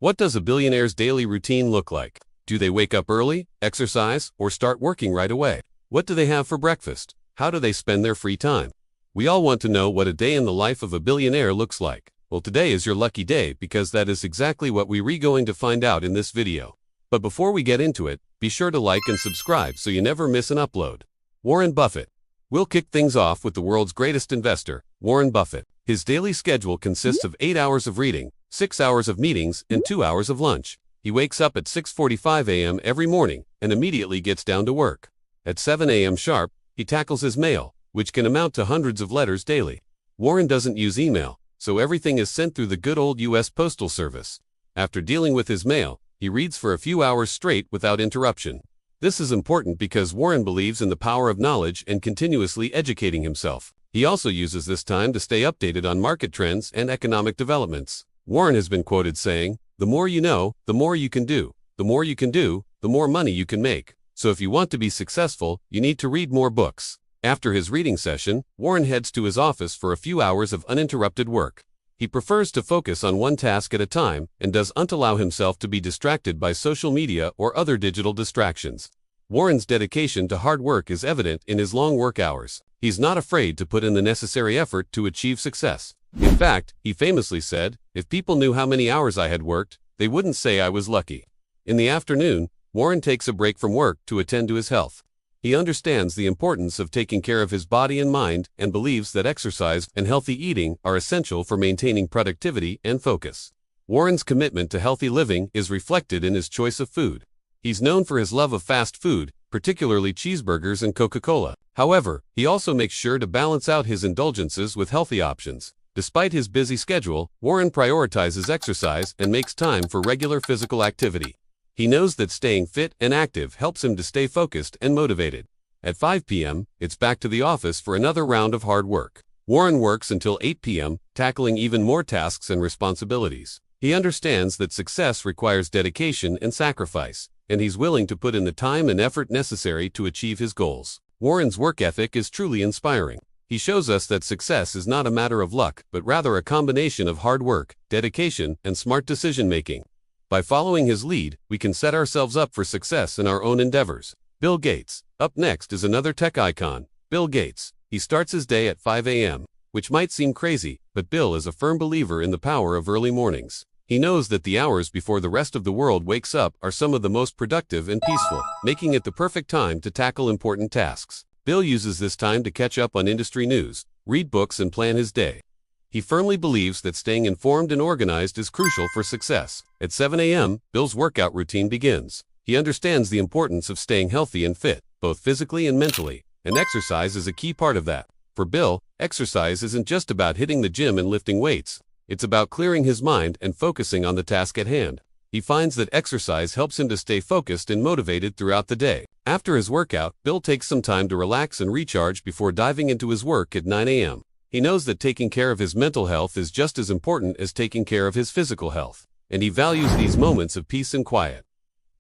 What does a billionaire's daily routine look like? Do they wake up early, exercise, or start working right away? What do they have for breakfast? How do they spend their free time? We all want to know what a day in the life of a billionaire looks like. Well, today is your lucky day because that is exactly what we're going to find out in this video. But before we get into it, be sure to like and subscribe so you never miss an upload. Warren Buffett. We'll kick things off with the world's greatest investor, Warren Buffett. His daily schedule consists of 8 hours of reading, 6 hours of meetings, and 2 hours of lunch. He wakes up at 6:45 a.m. every morning and immediately gets down to work. At 7 a.m. sharp, he tackles his mail, which can amount to hundreds of letters daily. Warren doesn't use email, so everything is sent through the good old U.S. Postal Service. After dealing with his mail, he reads for a few hours straight without interruption. This is important because Warren believes in the power of knowledge and continuously educating himself. He also uses this time to stay updated on market trends and economic developments. Warren has been quoted saying, "The more you know, the more you can do. The more you can do, the more money you can make. So if you want to be successful, you need to read more books." After his reading session, Warren heads to his office for a few hours of uninterrupted work. He prefers to focus on one task at a time and doesn't allow himself to be distracted by social media or other digital distractions. Warren's dedication to hard work is evident in his long work hours. He's not afraid to put in the necessary effort to achieve success. In fact, he famously said, "If people knew how many hours I had worked, they wouldn't say I was lucky." In the afternoon, Warren takes a break from work to attend to his health. He understands the importance of taking care of his body and mind and believes that exercise and healthy eating are essential for maintaining productivity and focus. Warren's commitment to healthy living is reflected in his choice of food. He's known for his love of fast food, particularly cheeseburgers and Coca-Cola. However, he also makes sure to balance out his indulgences with healthy options. Despite his busy schedule, Warren prioritizes exercise and makes time for regular physical activity. He knows that staying fit and active helps him to stay focused and motivated. At 5 p.m., it's back to the office for another round of hard work. Warren works until 8 p.m., tackling even more tasks and responsibilities. He understands that success requires dedication and sacrifice, and he's willing to put in the time and effort necessary to achieve his goals. Warren's work ethic is truly inspiring. He shows us that success is not a matter of luck, but rather a combination of hard work, dedication, and smart decision-making. By following his lead, we can set ourselves up for success in our own endeavors. Bill Gates. Up next is another tech icon, Bill Gates. He starts his day at 5 a.m., which might seem crazy, but Bill is a firm believer in the power of early mornings. He knows that the hours before the rest of the world wakes up are some of the most productive and peaceful, making it the perfect time to tackle important tasks. Bill uses this time to catch up on industry news, read books, and plan his day. He firmly believes that staying informed and organized is crucial for success. At 7 a.m., Bill's workout routine begins. He understands the importance of staying healthy and fit, both physically and mentally, and exercise is a key part of that. For Bill, exercise isn't just about hitting the gym and lifting weights. It's about clearing his mind and focusing on the task at hand. He finds that exercise helps him to stay focused and motivated throughout the day. After his workout, Bill takes some time to relax and recharge before diving into his work at 9 a.m. He knows that taking care of his mental health is just as important as taking care of his physical health, and he values these moments of peace and quiet.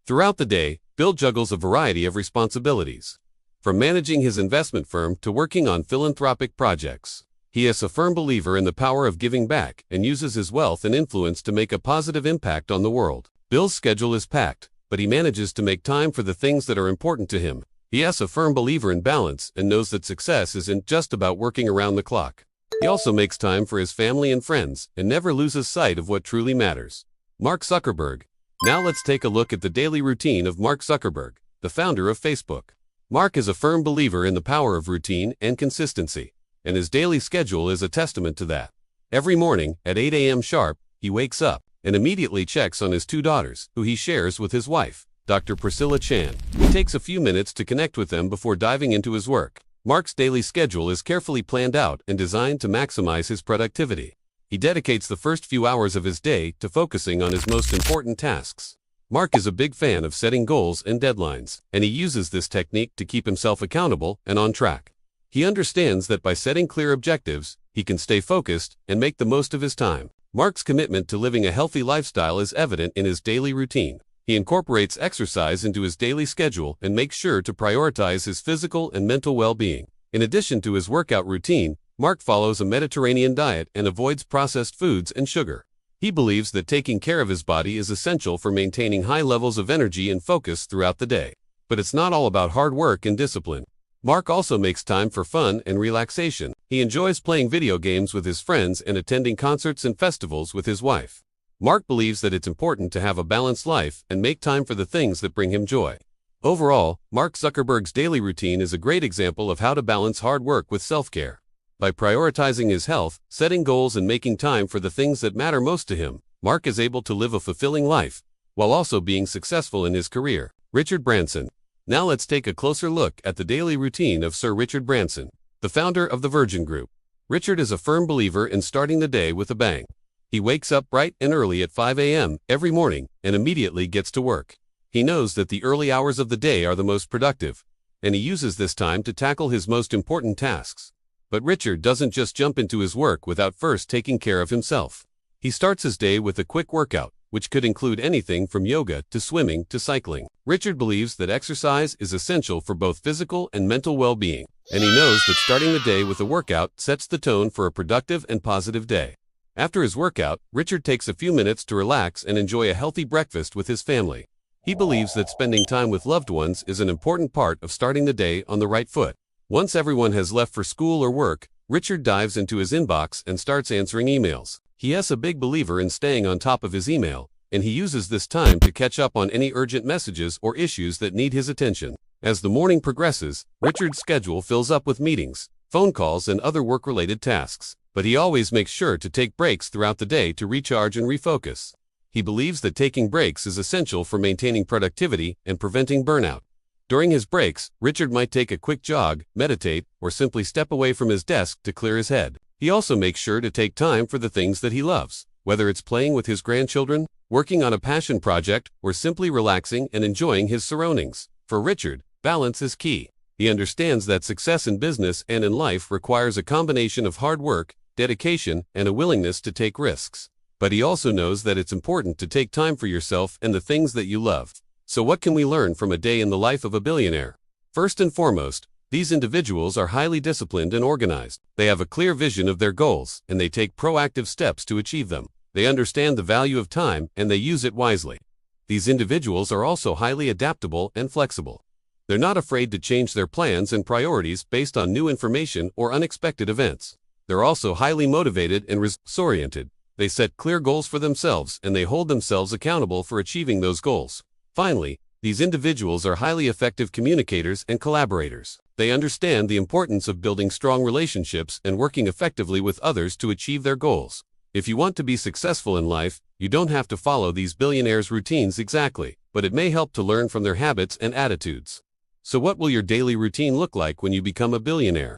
Throughout the day, Bill juggles a variety of responsibilities. From managing his investment firm to working on philanthropic projects. He is a firm believer in the power of giving back and uses his wealth and influence to make a positive impact on the world. Bill's schedule is packed, but he manages to make time for the things that are important to him. He is a firm believer in balance and knows that success isn't just about working around the clock. He also makes time for his family and friends and never loses sight of what truly matters. Mark Zuckerberg. Now let's take a look at the daily routine of Mark Zuckerberg, the founder of Facebook. Mark is a firm believer in the power of routine and consistency, and his daily schedule is a testament to that. Every morning, at 8 a.m. sharp, he wakes up and immediately checks on his 2 daughters, who he shares with his wife, Dr. Priscilla Chan. He takes a few minutes to connect with them before diving into his work. Mark's daily schedule is carefully planned out and designed to maximize his productivity. He dedicates the first few hours of his day to focusing on his most important tasks. Mark is a big fan of setting goals and deadlines, and he uses this technique to keep himself accountable and on track. He understands that by setting clear objectives, he can stay focused and make the most of his time. Mark's commitment to living a healthy lifestyle is evident in his daily routine. He incorporates exercise into his daily schedule and makes sure to prioritize his physical and mental well-being. In addition to his workout routine, Mark follows a Mediterranean diet and avoids processed foods and sugar. He believes that taking care of his body is essential for maintaining high levels of energy and focus throughout the day. But it's not all about hard work and discipline. Mark also makes time for fun and relaxation. He enjoys playing video games with his friends and attending concerts and festivals with his wife. Mark believes that it's important to have a balanced life and make time for the things that bring him joy. Overall, Mark Zuckerberg's daily routine is a great example of how to balance hard work with self-care. By prioritizing his health, setting goals and making time for the things that matter most to him, Mark is able to live a fulfilling life, while also being successful in his career. Richard Branson. Now let's take a closer look at the daily routine of Sir Richard Branson, the founder of the Virgin Group. Richard is a firm believer in starting the day with a bang. He wakes up bright and early at 5 a.m. every morning and immediately gets to work. He knows that the early hours of the day are the most productive, and he uses this time to tackle his most important tasks. But Richard doesn't just jump into his work without first taking care of himself. He starts his day with a quick workout, which could include anything from yoga to swimming to cycling. Richard believes that exercise is essential for both physical and mental well-being, and he knows that starting the day with a workout sets the tone for a productive and positive day. After his workout, Richard takes a few minutes to relax and enjoy a healthy breakfast with his family. He believes that spending time with loved ones is an important part of starting the day on the right foot. Once everyone has left for school or work, Richard dives into his inbox and starts answering emails. He is a big believer in staying on top of his email, and he uses this time to catch up on any urgent messages or issues that need his attention. As the morning progresses, Richard's schedule fills up with meetings, phone calls, and other work-related tasks, but he always makes sure to take breaks throughout the day to recharge and refocus. He believes that taking breaks is essential for maintaining productivity and preventing burnout. During his breaks, Richard might take a quick jog, meditate, or simply step away from his desk to clear his head. He also makes sure to take time for the things that he loves, whether it's playing with his grandchildren, working on a passion project, or simply relaxing and enjoying his surroundings. For Richard, balance is key. He understands that success in business and in life requires a combination of hard work, dedication, and a willingness to take risks. But he also knows that it's important to take time for yourself and the things that you love. So what can we learn from a day in the life of a billionaire? First and foremost, these individuals are highly disciplined and organized. They have a clear vision of their goals, and they take proactive steps to achieve them. They understand the value of time, and they use it wisely. These individuals are also highly adaptable and flexible. They're not afraid to change their plans and priorities based on new information or unexpected events. They're also highly motivated and results-oriented. They set clear goals for themselves, and they hold themselves accountable for achieving those goals. Finally, these individuals are highly effective communicators and collaborators. They understand the importance of building strong relationships and working effectively with others to achieve their goals. If you want to be successful in life, you don't have to follow these billionaires' routines exactly, but it may help to learn from their habits and attitudes. So what will your daily routine look like when you become a billionaire?